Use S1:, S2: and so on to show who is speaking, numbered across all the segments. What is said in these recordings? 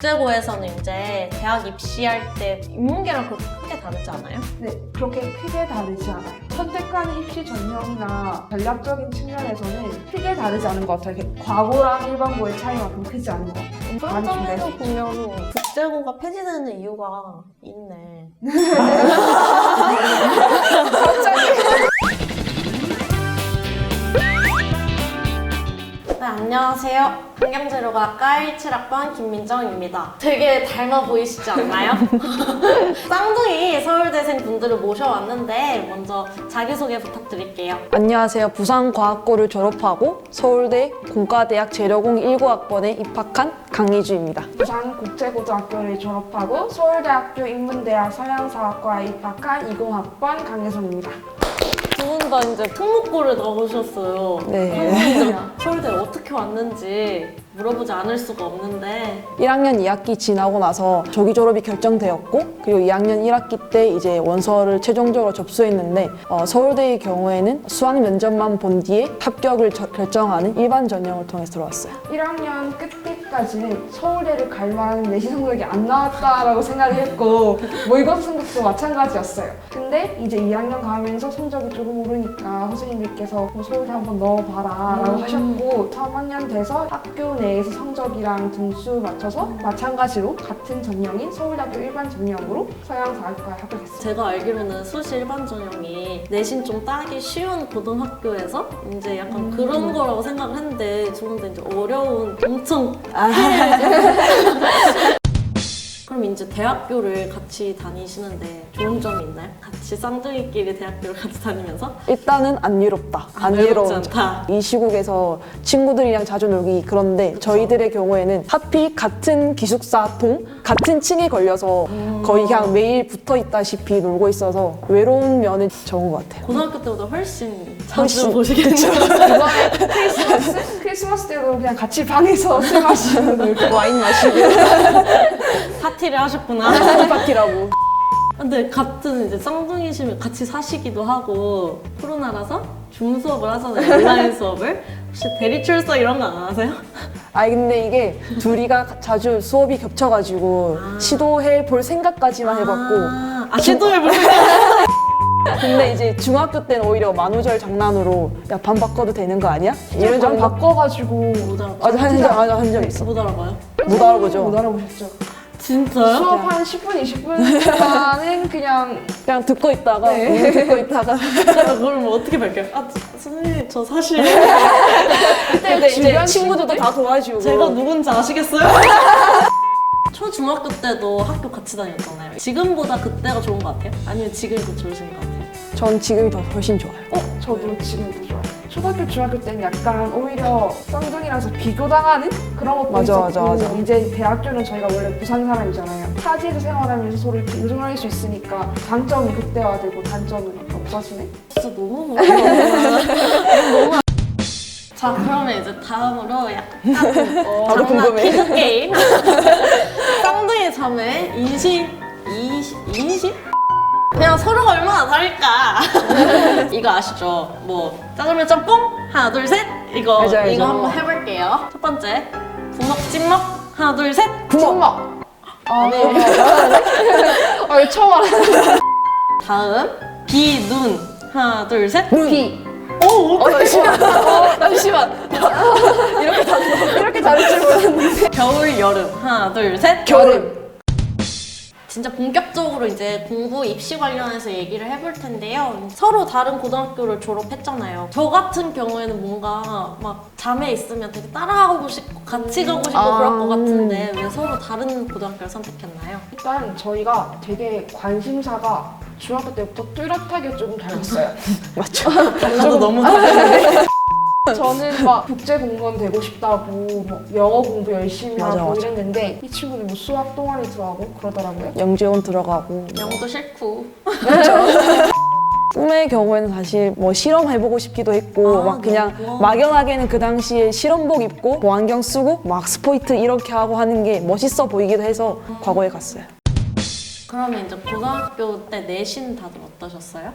S1: 국제고에서는 이제 대학 입시할 때 인문계랑 그렇게 크게 다르지 않아요?
S2: 네, 그렇게 크게 다르지 않아요. 선택하는 입시 전형이나 전략적인 측면에서는 크게 다르지 않은 것 같아요. 과고랑 일반고의 차이만큼 크지 않은 것 같아요.
S1: 그런 점에서 보면 국제고가 폐지되는 이유가 있네. 네, 안녕하세요. 환경재료학과 17학번 김민정입니다. 되게 닮아 보이시지 않나요? 쌍둥이 서울대생 분들을 모셔왔는데 먼저 자기소개 부탁드릴게요.
S3: 안녕하세요. 부산과학고를 졸업하고 서울대 공과대학 재료공 19학번에 입학한 강희주입니다.
S2: 부산국제고등학교를 졸업하고 서울대학교 인문대학 서양사학과에 입학한 20학번 강혜선입니다.
S1: 두 분 다 이제 특목고를 나오셨어요.
S3: 네.
S1: 서울대 어떻게 왔는지 물어보지 않을 수가 없는데
S3: 1학년 2학기 지나고 나서 조기 졸업이 결정되었고 그리고 2학년 1학기 때 이제 원서를 최종적으로 접수했는데 서울대의 경우에는 수학 면접만 본 뒤에 합격을 결정하는 일반 전형을 통해서 들어왔어요.
S2: 1학년 끝때까지는 서울대를 갈 만한 내신 성적이 안 나왔다라고 생각을 했고 모의고사 성적도 마찬가지였어요. 근데 이제 2학년 가면서 성적이 조금 오르니까 선생님들께서 서울대 한번 넣어봐라 라고 하셨고 3학년 돼서 학교 내에서 성적이랑 등수 맞춰서 마찬가지로 같은 전형인 서울대학교 일반 전형으로 서양사학과에 합격했어요.
S1: 제가 알기로는 수시 일반 전형이 내신 좀 따기 쉬운 고등학교에서 이제 약간 그런 거라고 생각을 했는데 저는 이제 어려운 엄청 그럼 이제 대학교를 같이 다니시는데 좋은 점이 있나요? 같이 쌍둥이끼리 대학교를 같이 다니면서?
S3: 일단은 안 외롭다. 안
S1: 외롭지
S3: 외로운
S1: 않다.
S3: 점. 이 시국에서 친구들이랑 자주 놀기 그런데 저희들의 경우에는 하필 같은 기숙사동, 같은 층에 걸려서 거의 그냥 매일 붙어 있다시피 놀고 있어서 외로운 면은 적은 것 같아요.
S1: 고등학교 때보다 훨씬 자주
S3: 훨씬,
S1: 보시겠죠?
S2: 이번에 크리스마스 때도 그냥 같이 방에서 술 마시고 놀고
S3: 와인 마시고
S1: 파티를 하셨구나.
S3: 파티라고.
S1: 근데 같은 이제 쌍둥이시면 같이 사시기도 하고 코로나라서 줌 수업을 하잖아요. 온라인 수업을. 혹시 대리 출석 이런 거 안 하세요?
S3: 아니 근데 이게 둘이가 자주 수업이 겹쳐가지고 시도해 볼 생각까지만 해봤고
S1: 시도해보세요.
S3: 근데 이제 중학교 때는 오히려 만우절 장난으로 야 반 바꿔도 되는 거 아니야? 이런
S2: 반
S3: 정도
S2: 바꿔가지고
S1: 못 알아봐요.
S3: 맞아 한 적 있어.
S1: 못 알아봐요?
S3: 못 알아보죠.
S2: 못 알아보셨죠?
S1: 진짜요?
S2: 수업 한 10분, 20분 동안은 그냥
S3: 그냥 듣고 있다가
S2: 네.
S3: 듣고 있다가
S1: 그걸 뭐 어떻게 밝혀요? 선생님 저 사실
S3: 근데 이제
S2: 주변
S3: 친구들도 다 도와주고
S1: 제가 누군지 아시겠어요? 초중학교 때도 학교 같이 다녔잖아요. 지금보다 그때가 좋은 것 같아요? 아니면 지금이 더 좋으신 것 같아요?
S3: 전 지금이 더 훨씬 좋아요.
S2: 저도 지금도 좋아요. 초등학교, 중학교 때는 약간 오히려 쌍둥이라서 비교당하는 그런 것도
S3: 맞아,
S2: 있었고
S3: 맞아.
S2: 이제 대학교는 저희가 원래 부산 사람이잖아요. 타지에서 생활하면서 서로 이렇게 의존할 수 있으니까 장점이 극대화되고 단점은 없어지네.
S1: 진짜 너무 무서워. 자, 그러면 이제 다음으로 약간
S3: 나도 궁금해.
S1: 퀴즈 게임. 쌍둥이 자매 인심? 그냥 서로가 얼마나 다를까? 이거 아시죠? 뭐 짜장면 짬뽕? 하나 둘 셋? 이거
S3: 알죠, 알죠.
S1: 이거 한번 해볼게요. 첫 번째 부먹 찐먹? 하나 둘 셋?
S2: 부먹!
S1: 네.
S2: 왜 처음 알았어?
S1: 다음 비눈 하나 둘 셋?
S2: 비!
S1: 오!
S3: 잠시만.
S2: 이렇게 다를 줄 몰랐는데.
S1: 겨울 여름 하나 둘 셋?
S2: 겨름!
S1: 진짜 본격적으로 이제 공부 입시 관련해서 얘기를 해볼 텐데요. 서로 다른 고등학교를 졸업했잖아요. 저 같은 경우에는 뭔가 막 자매 있으면 되게 따라가고 싶고 같이 가고 싶고 그럴 것 같은데 왜 서로 다른 고등학교를 선택했나요?
S2: 일단 저희가 되게 관심사가 중학교 때부터 뚜렷하게 조금 닮았어요.
S3: 맞죠?
S1: 저도 너무 다른데.
S2: 저는 막 국제 공무원 되고 싶다고 뭐 영어 공부 열심히
S3: 맞아,
S2: 하고
S3: 맞아.
S2: 이랬는데 이 친구는 뭐 수학 동아리 들어가고 그러더라고요.
S3: 영재원 들어가고.
S1: 영어도 싫고.
S3: 꿈의 경우에는 사실 뭐 실험해보고 싶기도 했고 막 그냥
S1: 너무.
S3: 막연하게는 그 당시에 실험복 입고 보안경 쓰고 막 스포이트 이렇게 하고 하는 게 멋있어 보이기도 해서 과거에 갔어요.
S1: 그러면 이제 고등학교 때 내신 다들 어떠셨어요?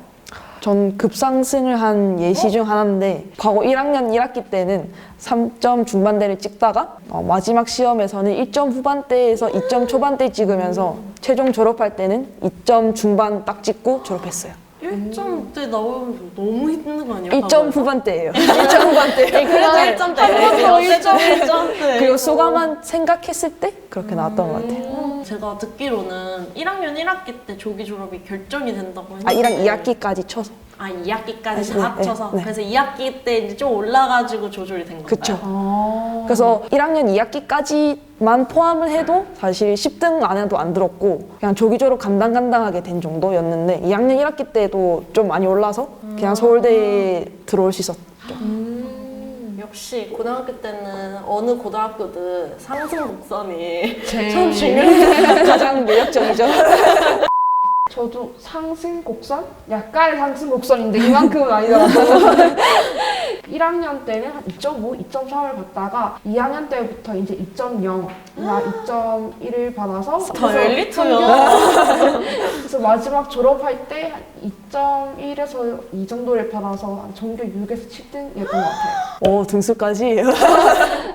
S3: 전 급상승을 한 예시 중 하나인데 과거 1학년 1학기 때는 3점 중반대를 찍다가 마지막 시험에서는 1점 후반대에서 2점 초반대 찍으면서 최종 졸업할 때는 2점 중반 딱 찍고 졸업했어요.
S1: 1점대 나오면 너무 힘든 거 아니에요?
S3: 1점 후반대예요. 1점 후반대.
S1: 그래도 1점대. 1점대.
S3: 그리고 소감만 생각했을 때 그렇게 나왔던 것 같아요.
S1: 제가 듣기로는 1학년 1학기 때 조기 졸업이 결정이 된다고 했는데
S3: 1학 2학기까지 쳐서.
S1: 2학기까지
S3: 네,
S1: 다 합쳐서
S3: 네.
S1: 그래서 2학기 때 이제 좀 올라가지고 조절이 된 건가요?
S3: 그쵸. 그래서 1학년 2학기까지만 포함을 해도 사실 10등 안에도 안 들었고 그냥 조기 졸업 간당간당하게 된 정도였는데 2학년 1학기 때도 좀 많이 올라서 그냥 서울대에 들어올 수 있었죠.
S1: 역시 고등학교 때는 어느 고등학교든 상승 곡선이
S2: 제-
S1: 참 중요해요.
S3: 가장 매력적이죠.
S2: 저도 상승 곡선? 약간의 상승 곡선인데 이만큼은 아니더라고요. 1학년 때는 한 2.5, 2.3을 받다가 2학년 때부터 이제 2.0나 2.1을 받아서
S1: 더 엘리트요.
S2: 그래서 마지막 졸업할 때 한 2.1에서 2 정도를 받아서 한 전교 6에서 7등이었던 것 같아요.
S3: 등수까지.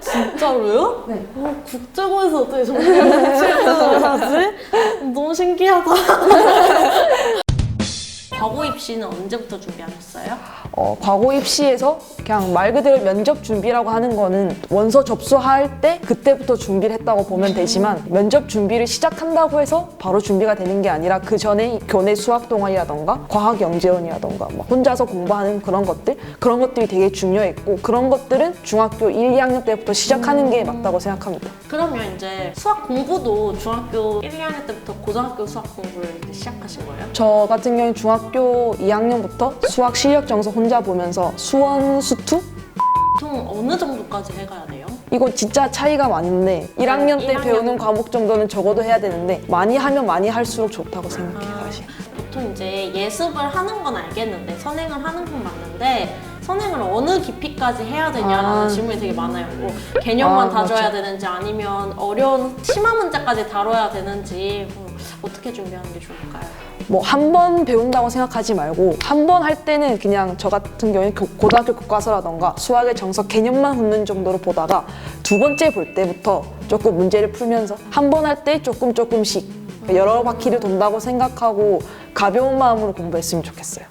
S1: 진짜로요?
S2: 네.
S1: 국제고에서 어떻게 정규를 하지? 너무 신기하다. 과거 입시는 언제부터 준비하셨어요?
S3: 과거 입시에서 그냥 말 그대로 면접 준비라고 하는 거는 원서 접수할 때 그때부터 준비를 했다고 보면 되지만 면접 준비를 시작한다고 해서 바로 준비가 되는 게 아니라 그 전에 교내 수학 동아리라던가 과학 영재원이라던가 막 혼자서 공부하는 그런 것들이 되게 중요했고 그런 것들은 중학교 1, 2학년 때부터 시작하는 게 맞다고 생각합니다.
S1: 그러면 이제 수학 공부도 중학교 1, 2학년 때부터 고등학교 수학 공부를 이제 시작하신 거예요?
S3: 저 같은 경우는 중학교 2학년부터 수학 실력 정서 혼자 보면서 수원, 수투?
S1: 보통 어느 정도까지 해가야 돼요?
S3: 이거 진짜 차이가 많은데 1학년 때
S1: 1학년.
S3: 배우는 과목 정도는 적어도 해야 되는데 많이 하면 많이 할수록 좋다고 생각해요 사실.
S1: 보통 이제 예습을 하는 건 알겠는데 선행을 하는 건 맞는데 선행을 어느 깊이까지 해야 되냐라는 질문이 되게 많아요. 뭐 개념만 다져야
S3: 맞아.
S1: 되는지 아니면 어려운 심화 문제까지 다뤄야 되는지 어떻게 준비하는 게 좋을까요?
S3: 뭐 한 번 배운다고 생각하지 말고 한 번 할 때는 그냥 저 같은 경우에 고등학교 교과서라던가 수학의 정석 개념만 훑는 정도로 보다가 두 번째 볼 때부터 조금 문제를 풀면서 한 번 할 때 조금씩 여러 바퀴를 돈다고 생각하고 가벼운 마음으로 공부했으면 좋겠어요.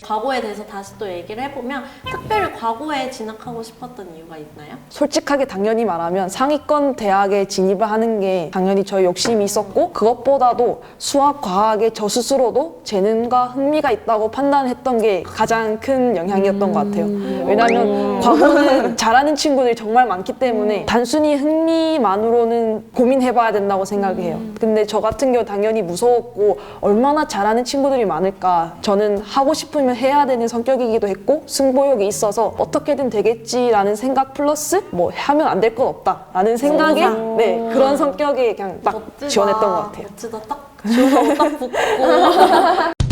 S1: 과거에 대해서 다시 또 얘기를 해보면 특별히 과거에 진학하고 싶었던 이유가 있나요?
S3: 솔직하게 당연히 말하면 상위권 대학에 진입을 하는 게 당연히 저의 욕심이 있었고 그것보다도 수학, 과학에 저 스스로도 재능과 흥미가 있다고 판단했던 게 가장 큰 영향이었던 것 같아요. 왜냐하면 과거는 잘하는 친구들이 정말 많기 때문에 단순히 흥미만으로는 고민해봐야 된다고 생각해요. 근데 저 같은 경우 당연히 무서웠고 얼마나 잘하는 친구들이 많을까. 저는 하고 싶으면 해야 되는 성격이기도 했고 승부욕이 있어서 어떻게든 되겠지라는 생각 플러스 뭐 하면 안 될 건 없다라는 생각에 그런 성격에 그냥 딱
S1: 멋지다.
S3: 지원했던 것 같아요.
S1: 멋지다. 딱 지원하고 딱 붙고.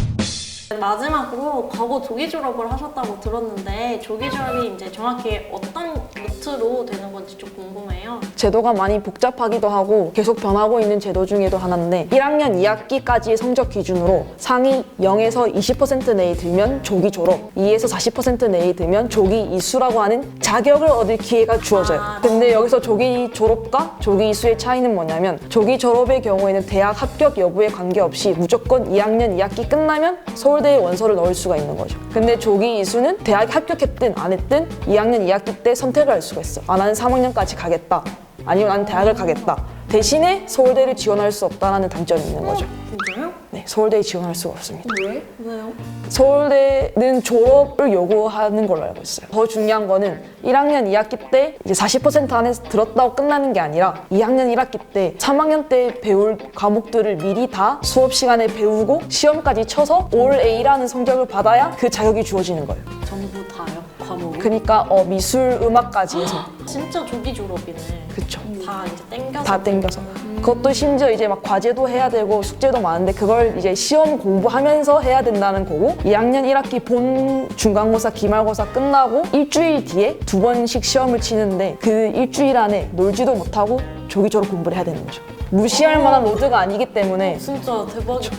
S1: 마지막으로 과거 조기 졸업을 하셨다고 들었는데 조기 졸업이 이제 정확히 어떤 루트로 되는 건지 좀 궁금해요.
S3: 제도가 많이 복잡하기도 하고 계속 변하고 있는 제도 중에도 하나인데 1학년 2학기까지의 성적 기준으로 상위 0에서 20% 내에 들면 조기 졸업, 2에서 40% 내에 들면 조기 이수라고 하는 자격을 얻을 기회가 주어져요. 근데 여기서 조기 졸업과 조기 이수의 차이는 뭐냐면 조기 졸업의 경우에는 대학 합격 여부에 관계없이 무조건 2학년 2학기 끝나면 서울대에 원서를 넣을 수가 있는 거죠. 근데 조기 이수는 대학에 합격했든 안 했든 2학년 2학기 때 선택을 할 수가 있어. 나는 3학년까지 가겠다. 아니면 나는 대학을 가겠다. 대신에 서울대를 지원할 수 없다는 단점이 있는 거죠.
S1: 진짜요?
S3: 네, 서울대에 지원할 수가 없습니다.
S2: 왜?
S1: 왜요?
S3: 서울대는 졸업을 요구하는 걸로 알고 있어요. 더 중요한 거는 1학년 2학기 때 이제 40% 안에서 들었다고 끝나는 게 아니라 2학년 1학기 때 3학년 때 배울 과목들을 미리 다 수업 시간에 배우고 시험까지 쳐서 올 A라는 성적을 받아야 그 자격이 주어지는 거예요.
S1: 전부 다요? 과목이?
S3: 그러니까 미술, 음악까지 해서
S1: 진짜 조기 졸업이네.
S3: 그쵸.
S1: 다 이제 땡겨서.
S3: 다 땡겨서. 그것도 심지어 이제 막 과제도 해야 되고 숙제도 많은데 그걸 이제 시험 공부하면서 해야 된다는 거고 2학년 1학기 본 중간고사, 기말고사 끝나고 일주일 뒤에 2번씩 시험을 치는데 그 일주일 안에 놀지도 못하고 조기조로 공부를 해야 되는 거죠. 무시할 만한 로드가 아니기 때문에
S1: 진짜 대박이다.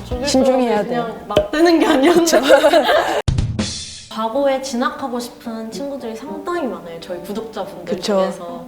S1: 저게
S3: 신중히 해야
S1: 그냥
S3: 돼요.
S1: 막 뜨는 게 아니었죠. 과거에 진학하고 싶은 친구들이 상당히 많아요. 저희 구독자분들
S3: 그쵸.
S1: 중에서.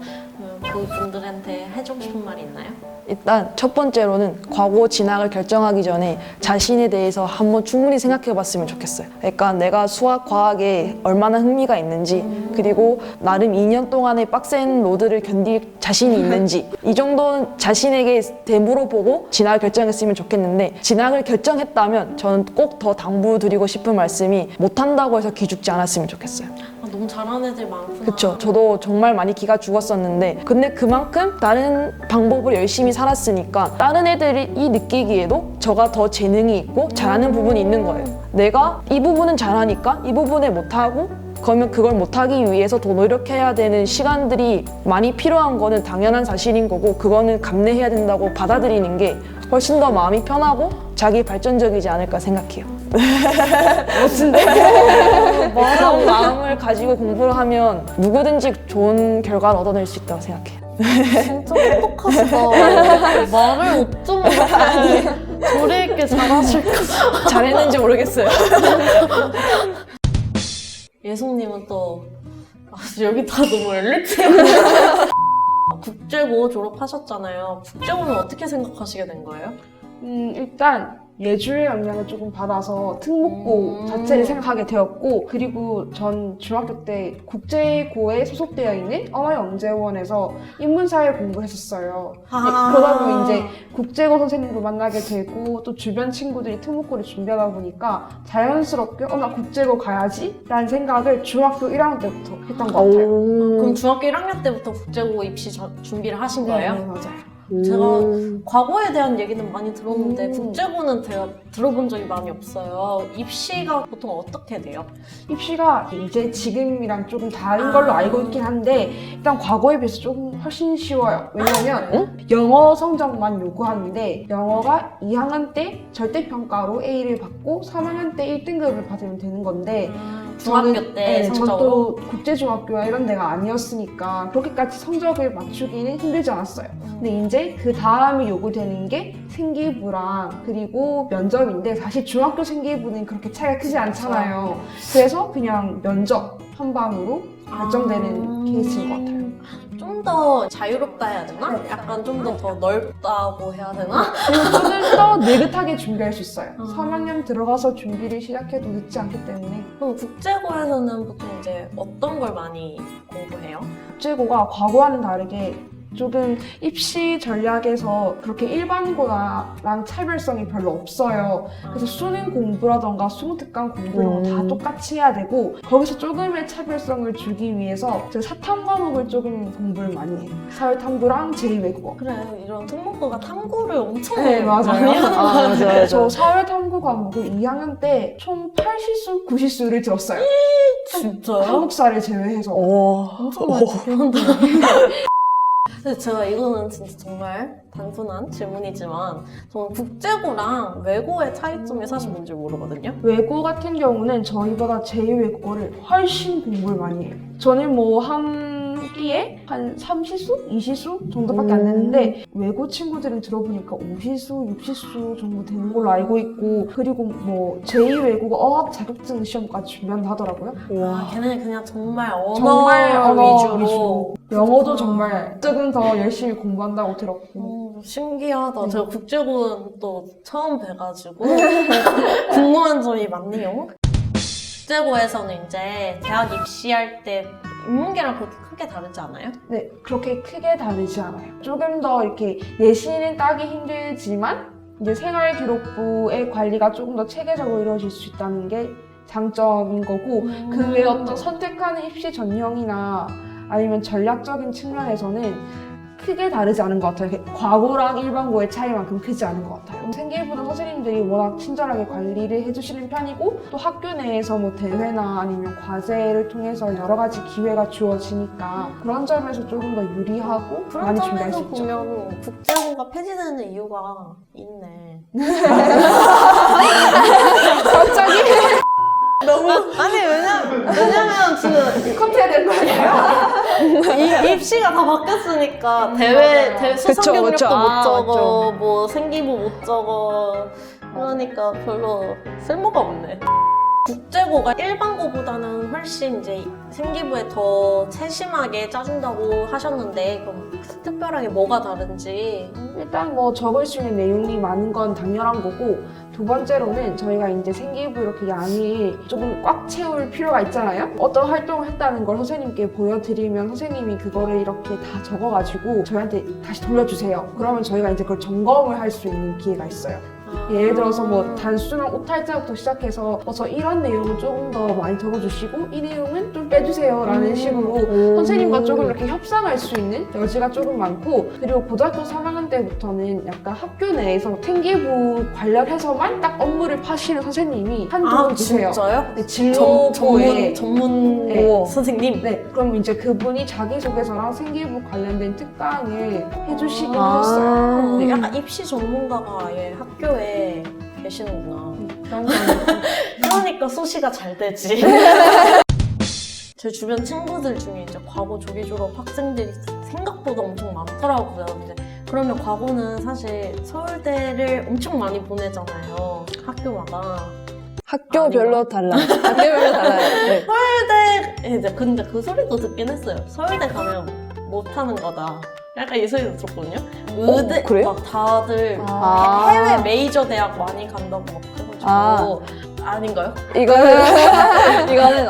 S1: 그분들한테 해주고 싶은 말이 있나요?
S3: 일단 첫 번째로는 과거 진학을 결정하기 전에 자신에 대해서 한번 충분히 생각해 봤으면 좋겠어요. 그러니까 내가 수학, 과학에 얼마나 흥미가 있는지 그리고 나름 2년 동안의 빡센 로드를 견딜 자신이 있는지 이 정도는 자신에게 되물어보고 진학을 결정했으면 좋겠는데 진학을 결정했다면 저는 꼭 더 당부드리고 싶은 말씀이 못한다고 해서 기죽지 않았으면 좋겠어요.
S1: 아, 너무 잘하는 애들 많구나.
S3: 그쵸. 저도 정말 많이 기가 죽었었는데 근데 그만큼 다른 방법을 열심히 살았으니까 다른 애들이 느끼기에도 저가 더 재능이 있고 잘하는 부분이 있는 거예요. 내가 이 부분은 잘하니까 이 부분에 못하고 그러면 그걸 못하기 위해서 더 노력해야 되는 시간들이 많이 필요한 거는 당연한 사실인 거고 그거는 감내해야 된다고 받아들이는 게 훨씬 더 마음이 편하고 자기 발전적이지 않을까 생각해요. 멋진데? 그런 마음을 가지고 공부를 하면 누구든지 좋은 결과를 얻어낼 수 있다고 생각해요.
S1: 진짜 똑똑하시다. 말을 어쩜 이렇게 조리 있게 잘하실까?
S3: 잘했는지 모르겠어요.
S1: 예송님은 또 여기 다 너무 엘리트야. 국제고 졸업하셨잖아요. 국제고는 어떻게 생각하시게 된 거예요?
S2: 일단 예주의 영향을 조금 받아서 특목고 자체를 생각하게 되었고 그리고 전 중학교 때 국제고에 소속되어 있는 언어영재원에서 인문사회 공부를 했었어요. 그러다 보니 이제 국제고 선생님도 만나게 되고 또 주변 친구들이 특목고를 준비하다 보니까 자연스럽게 나 국제고 가야지 라는 생각을 중학교 1학년 때부터 했던 것 같아요.
S1: 그럼 중학교 1학년 때부터 국제고 입시 준비를 하신 거예요?
S2: 네, 맞아요.
S1: 제가 과거에 대한 얘기는 많이 들었는데 국제고는 제가 들어본 적이 많이 없어요. 입시가 보통 어떻게 돼요?
S2: 입시가 이제 지금이랑 조금 다른 걸로 알고 있긴 한데 일단 과거에 비해서 조금 훨씬 쉬워요. 왜냐면 영어 성적만 요구하는데 영어가 2학년 때 절대평가로 A를 받고 3학년 때 1등급을 받으면 되는 건데
S1: 중학교 때 성적으로?
S2: 저도 국제중학교나 이런 데가 아니었으니까 그렇게까지 성적을 맞추기는 힘들지 않았어요. 근데 이제 그 다음에 요구되는 게 생기부랑 그리고 면접인데 사실 중학교 생기부는 그렇게 차이가 크지 않잖아요. 그래서 그냥 면접 한 방으로 결정되는 케이스인 것 같아요.
S1: 좀 더 자유롭다 해야 되나? 약간 좀 더 넓다고 해야 되나?
S2: 그리고 조금 더 느긋하게 준비할 수 있어요. 3학년 들어가서 준비를 시작해도 늦지 않기 때문에.
S1: 그럼 국제고에서는 보통 이제 어떤 걸 많이 공부해요?
S2: 국제고가 과거와는 다르게 조금 입시 전략에서 그렇게 일반고랑 차별성이 별로 없어요. 그래서 수능 공부라던가 수능특강 공부 이런 거 다 똑같이 해야 되고 거기서 조금의 차별성을 주기 위해서 제가 사탐 과목을 조금 공부를 많이 해요. 사회탐구랑 제2외국어.
S1: 그래, 이런 특목고가 탐구를 엄청
S2: 네, 맞아요.
S1: 많이 하는 거 같아요.
S3: 맞아요.
S2: 저 사회탐구 과목을 2학년 때 총 8시수, 9시수를 들었어요.
S1: 진짜요?
S2: 한국사를 제외해서.
S1: 엄청 많이 배운다. 근데 제가 이거는 진짜 정말 단순한 질문이지만 저는 국제고랑 외고의 차이점이 사실 뭔지 모르거든요.
S2: 외고 같은 경우는 저희보다 제2외국어를 훨씬 공부를 많이 해요. 저는 뭐 한 끼에 한 3시수? 2시수 정도밖에 안 되는데 외고 친구들은 들어보니까 5시수, 6시수 정도 되는 걸로 알고 있고 그리고 뭐 제2외국어 어학 자격증 시험까지 준비한다 하더라고요.
S1: 와, 걔네는 그냥 정말 언어,
S2: 정말 언어
S1: 위주로.
S2: 위주로. 영어도 정말 조금 더 열심히 공부한다고 들었고
S1: 신기하다. 제가 국제고는 또 처음 뵈가지고 궁금한 점이 많네요. 국제고에서는 이제 대학 입시할 때 인문계랑 그렇게 크게 다르지 않아요?
S2: 네, 그렇게 크게 다르지 않아요. 조금 더 이렇게 예시는 따기 힘들지만 이제 생활기록부의 관리가 조금 더 체계적으로 이루어질 수 있다는 게 장점인 거고 그 외에 어떤 선택하는 입시 전형이나 아니면 전략적인 측면에서는 크게 다르지 않은 것 같아요. 과고랑 일반고의 차이만큼 크지 않은 것 같아요. 생기부는 선생님들이 워낙 친절하게 관리를 해주시는 편이고 또 학교 내에서 뭐 대회나 아니면 과제를 통해서 여러 가지 기회가 주어지니까 그런 점에서 조금 더 유리하고
S1: 그런
S2: 많이 준비할 수
S1: 점에서
S2: 있죠.
S1: 보면 국제고가 폐지되는 이유가 있네.
S2: 갑자기
S1: 아니 왜냐면 지금
S2: 컷해야 될 거 아니에요?
S1: 입시가 다 바뀌었으니까 대회 수상
S3: 그쵸,
S1: 경력도
S3: 그쵸.
S1: 못 적어,
S3: 맞죠.
S1: 뭐 생기부 못 적어. 그러니까 별로 쓸모가 없네. 국제고가 일반고보다는 훨씬 이제 생기부에 더 세심하게 짜준다고 하셨는데 그럼 특별하게 뭐가 다른지.
S2: 일단 뭐 적을 수 있는 내용이 많은 건 당연한 거고 두 번째로는 저희가 이제 생기부 이렇게 양을 조금 꽉 채울 필요가 있잖아요. 어떤 활동을 했다는 걸 선생님께 보여드리면 선생님이 그거를 이렇게 다 적어가지고 저희한테 다시 돌려주세요. 그러면 저희가 이제 그걸 점검을 할 수 있는 기회가 있어요. 예를 들어서 뭐 단순한 오탈자부터 시작해서 저 이런 내용을 조금 더 많이 적어주시고 이 내용은 좀 빼주세요 라는 식으로 선생님과 조금 이렇게 협상할 수 있는 여지가 조금 많고 그리고 고등학교 3학년 때부터는 약간 학교 내에서 생기부 관련해서만 딱 업무를 파시는 선생님이 한두 분 계세요.
S1: 진짜요?
S2: 네, 진로부에
S1: 전문
S2: 네.
S1: 선생님?
S2: 네, 그럼 이제 그분이 자기소개서랑 생기부 관련된 특강을 해주시긴 하셨어요.
S1: 네, 약간 입시 전문가가 아예 학교에 계시는구나.
S2: 그런 거는
S1: 그러니까 수시가 잘 되지. 제 주변 친구들 중에 이제 과거 조기 졸업 학생들이 생각보다 엄청 많더라고요. 근데 그러면 과거는 사실 서울대를 엄청 많이 보내잖아요. 학교마다.
S3: 학교별로 달라요. 학교별로 달라요. 네.
S1: 서울대 이제 근데 그 소리도 듣긴 했어요. 서울대 가면 못하는 거다. 약간 이 소리도 들었거든요. 의대
S3: 그래요?
S1: 막 다들
S3: 아.
S1: 해외 메이저 대학 많이 간다고 막 그래가지고 아닌가요?
S3: 이거는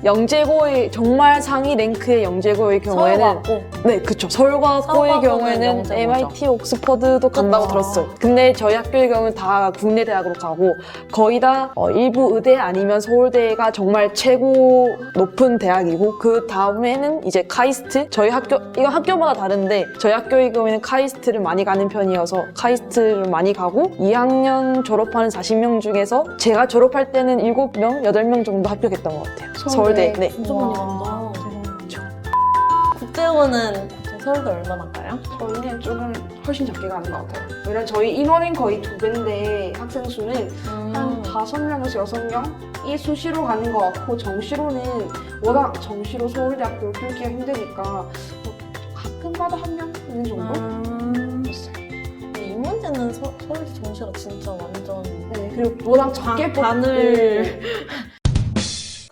S3: 영재고의 정말 상위 랭크의 영재고의 경우에는
S1: 서울과고.
S3: 네, 그쵸. 서울과고의
S1: 서울과고는
S3: 경우에는
S1: 영재고죠.
S3: MIT, 옥스퍼드도 간다고
S1: 그쵸.
S3: 들었어요. 근데 저희 학교의 경우는 다 국내 대학으로 가고 거의 다 일부 의대 아니면 서울대가 정말 최고 높은 대학이고 그 다음에는 이제 카이스트. 저희 학교 이거 학교마다 다른데 저희 학교의 경우에는 카이스트를 많이 가는 편이어서 카이스트를 많이 가고 2학년 졸업하는 40명 중에서 제가 졸업할 때는 7명, 8명 정도 합격했던 것 같아요. 서울대. 네.
S1: 진짜 많이 간다. 국제고는 서울대 얼마나 가요?
S2: 저희는 조금 훨씬 적게 가는 것 같아요. 왜냐면 저희 인원은 거의 2배인데 학생 수는 한 5명에서 6명이 수시로 가는 것 같고 정시로는 워낙 정시로 서울대학교를 풀기가 힘드니까 뭐 가끔가다 1명 있는 정도? 있어요.
S1: 이 문제는 서울대 정시가 진짜 완전
S2: 네, 그리고 워낙 적게
S1: 반을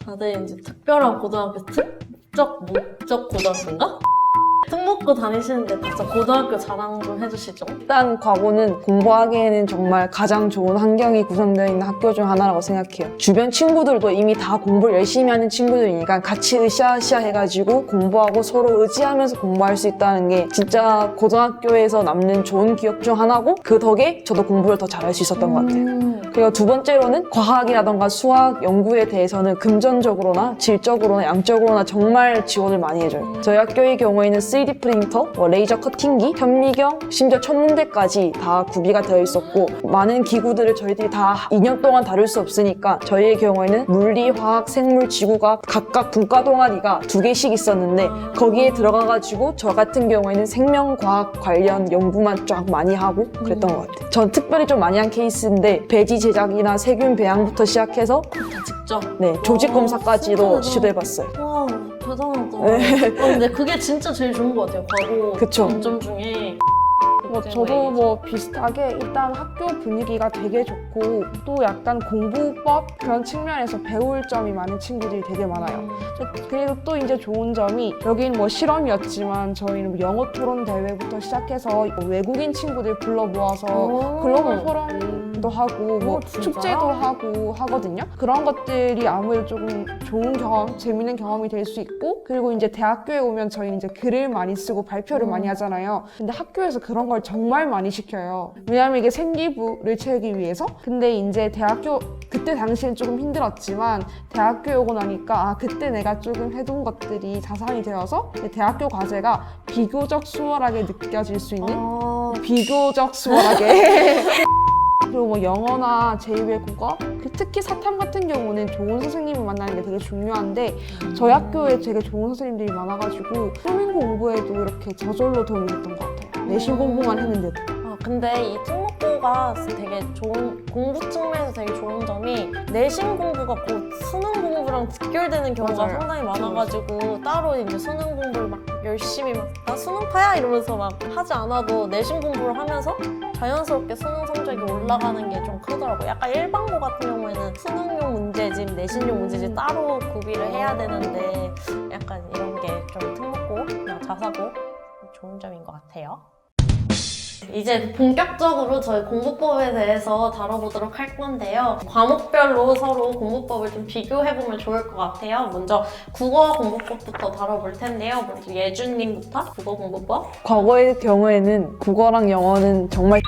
S1: 다들 이제 특별한 고등학교 특적 목적 고등학교인가? 특목고 다니시는데 진짜 고등학교 자랑 좀 해주시죠.
S3: 일단 과거는 공부하기에는 정말 가장 좋은 환경이 구성되어 있는 학교 중 하나라고 생각해요. 주변 친구들도 이미 다 공부를 열심히 하는 친구들이니까 같이 으쌰으쌰 해가지고 공부하고 서로 의지하면서 공부할 수 있다는 게 진짜 고등학교에서 남는 좋은 기억 중 하나고 그 덕에 저도 공부를 더 잘할 수 있었던 것 같아요. 그리고 두 번째로는 과학이라던가 수학 연구에 대해서는 금전적으로나 질적으로나 양적으로나 정말 지원을 많이 해줘요. 저희 학교의 경우에는 3D 프린터, 레이저 커팅기, 현미경, 심지어 천문대까지 다 구비가 되어 있었고 많은 기구들을 저희들이 다 2년 동안 다룰 수 없으니까 저희의 경우에는 물리, 화학, 생물, 지구과학 각각 분과 동아리가 2개씩 있었는데 거기에 들어가가지고 저 같은 경우에는 생명과학 관련 연구만 쫙 많이 하고 그랬던 것 같아요. 전 특별히 좀 많이 한 케이스인데 배지 제작이나 세균 배양부터 시작해서
S1: 다 직접.
S3: 네, 조직 검사까지도
S1: 진짜
S3: 시도해봤어요.
S1: 와 대단하다. 근데 그게 진짜 제일 좋은 것 같아요. 과거
S3: 그쵸.
S1: 점점 중에.
S2: 저도 뭐 비슷하게 일단 학교 분위기가 되게 좋고 또 약간 공부법 그런 측면에서 배울 점이 많은 친구들이 되게 많아요. 그리고 또 이제 좋은 점이 여기는 뭐 실험이었지만 저희는 뭐 영어 토론 대회부터 시작해서 외국인 친구들 불러 모아서 글로벌 포럼 대회도 하고 뭐
S1: 진짜요?
S2: 축제도 하고 하거든요. 그런 것들이 아무래도 조금 좋은 경험, 재밌는 경험이 될 수 있고 그리고 이제 대학교에 오면 저희 이제 글을 많이 쓰고 발표를 많이 하잖아요. 근데 학교에서 그런 걸 정말 많이 시켜요. 왜냐하면 이게 생기부를 채우기 위해서. 근데 이제 대학교 그때 당시엔 조금 힘들었지만 대학교에 오고 나니까 아 그때 내가 조금 해둔 것들이 자산이 되어서 대학교 과제가 비교적 수월하게 느껴질 수 있는 비교적 수월하게 그리고 뭐 영어나 제2외국어 특히 사탐 같은 경우는 좋은 선생님을 만나는 게 되게 중요한데 저희 학교에 되게 좋은 선생님들이 많아가지고 수능 공부에도 이렇게 저절로 도움이 됐던 것 같아요. 내신 공부만 했는데도.
S1: 근데 이 특목고가 되게 좋은 공부 측면에서 되게 좋은 점이 내신 공부가 곧 수능 공부랑 직결되는 경우가
S2: 맞아요.
S1: 상당히 많아가지고 따로 이제 수능 공부를 막 열심히 막 나 수능파야 이러면서 막 하지 않아도 내신 공부를 하면서 자연스럽게 수능 성적이 올라가는 게 좀 크더라고요. 약간 일반고 같은 경우에는 수능용 문제집, 내신용 문제집 따로 구비를 해야 되는데 약간 이런 게 좀 특목고나 자사고 좋은 점인 것 같아요. 이제 본격적으로 저희 공부법에 대해서 다뤄보도록 할 건데요. 과목별로 서로 공부법을 좀 비교해보면 좋을 것 같아요. 먼저 국어 공부법부터 다뤄볼 텐데요. 먼저 예준님부터 국어 공부법.
S3: 과거의 경우에는 국어랑 영어는 정말